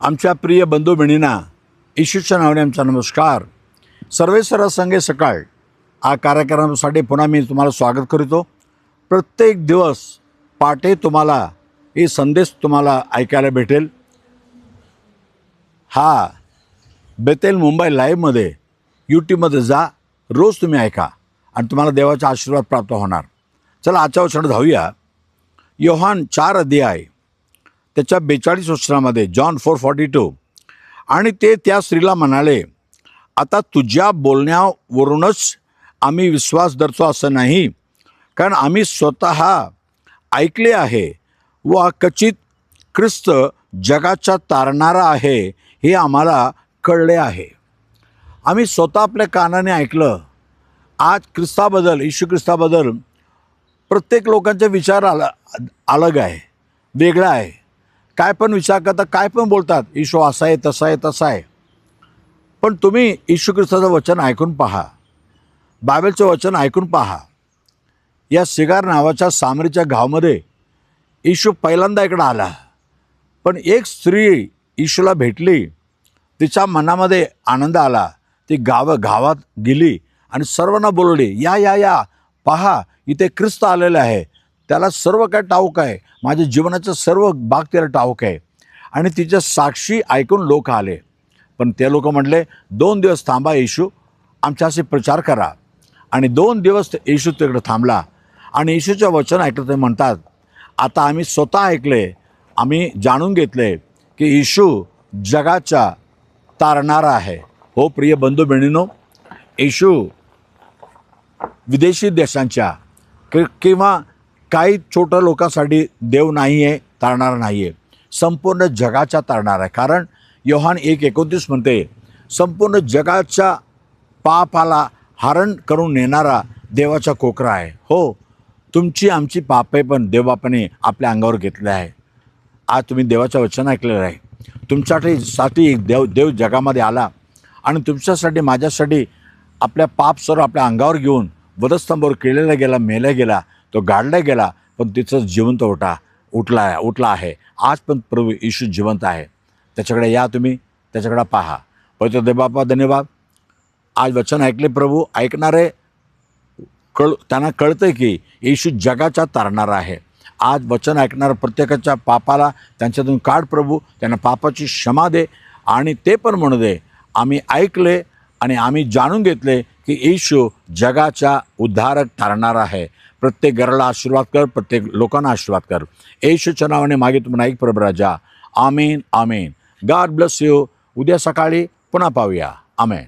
आमच्या प्रिय बंधू भगिनींना येशूच्या नावाने आमचा नमस्कार. सर्वेसर्वा संघे सकाळ हा कार्यक्रमासाठी पुन्हा मी तुम्हाला स्वागत करतो. प्रत्येक दिवस पहाटे तुम्हाला हे संदेश तुम्हाला ऐकायला भेटेल. हा बेतेल मुंबई लाईव्हमध्ये यूट्यूबमध्ये जा, रोज तुम्ही ऐका आणि तुम्हाला देवाचा आशीर्वाद प्राप्त होणार. चला आजच्या वचनात जाऊया. योहान 4 अध्याय त्याच्या 42 वचनामध्ये, जॉन 4:42, आणि ते त्या स्त्रीला म्हणाले, आता तुझ्या बोलण्यावरूनच आम्ही विश्वास धरतो असं नाही, कारण आम्ही स्वतः ऐकले आहे व कचित ख्रिस्त जगाचा तारणारा आहे हे आम्हाला कळले आहे. आम्ही स्वतः आपल्या कानाने ऐकलं. आज ख्रिस्ताबद्दल, येशू ख्रिस्ताबद्दल प्रत्येक लोकांचा विचार अलग आहे, वेगळा आहे. काय पण विचार करतात, काय पण बोलतात, येशू असा आहे, तसा आहे, तसा आहे. पण तुम्ही येशू ख्रिस्ताचं वचन ऐकून पहा, बायबलचं वचन ऐकून पहा. या सिगार नावाच्या सामरीच्या गावामध्ये येशू पहिल्यांदा इकडं आला. पण एक स्त्री येशूला भेटली, तिच्या मनामध्ये आनंद आला. ती गावात गेली आणि सर्वांना बोलवली, या या या, पहा इथे ख्रिस्त आलेला आहे, त्याला सर्व काय ठाऊक आहे, माझ्या जीवनाचं सर्व भाग त्याला ठाऊक आहे. आणि तिच्या साक्षी ऐकून लोक आले. पण ते लोक म्हटले, 2 दिवस थांबा, येशू आमच्याशी प्रचार करा. आणि 2 दिवस येशू तिकडे थांबला आणि येशूचं वचन ऐकलं. ते म्हणतात, आता आम्ही स्वतः ऐकले, आम्ही जाणून घेतले की येशू जगाचा तारणारा आहे. हो प्रिय बंधू बहिणींनो, येशू विदेशी देशांच्या किंवा काही छोट्या लोकांसाठी देव नाही आहे, तारणारा नाही आहे, संपूर्ण जगाचा तारणारा आहे. कारण योहान 1:29 म्हणते, संपूर्ण जगाच्या पापाला हरण करून नेणारा देवाचा कोकरा आहे. हो, तुमची आमची पापे पण देवबापाने आपल्या अंगावर घेतले आहे. आज तुम्ही देवाचं वचन ऐकलेलं आहे. तुमच्यासाठी एक देव जगामध्ये आला आणि तुमच्यासाठी, माझ्यासाठी आपल्या पाप सर्व आपल्या अंगावर घेऊन वधस्तंभावर केलेला गेला, मेला गेला, तो गाडला गेला, पण तिचं जिवंत उठला आहे. आज पण प्रभू येशू जिवंत आहे. त्याच्याकडे या, तुम्ही त्याच्याकडे पहा. पवित्र देवबापा धन्यवाद. आज वचन ऐकले प्रभू, ऐकणारे त्यांना कळतं की येशू जगाचा तारणारा आहे. आज वचन ऐकणारा प्रत्येकाच्या पापाला त्यांच्यातून काढ प्रभू, त्यांना पापाची क्षमा दे. आणि ते पण म्हणू दे, आम्ही ऐकले आणि आम्ही जाणून घेतले की येशू जगाचा उद्धारक तारणारा आहे. प्रत्येक घराला आशीर्वाद कर, प्रत्येक लोकांना आशीर्वाद कर. येशूच्या नावाने मागितो म्हणून ऐक प्रभू राजा. Amen amen. God bless you. उद्या सकाळी पुन्हा पाहूया. आमेन.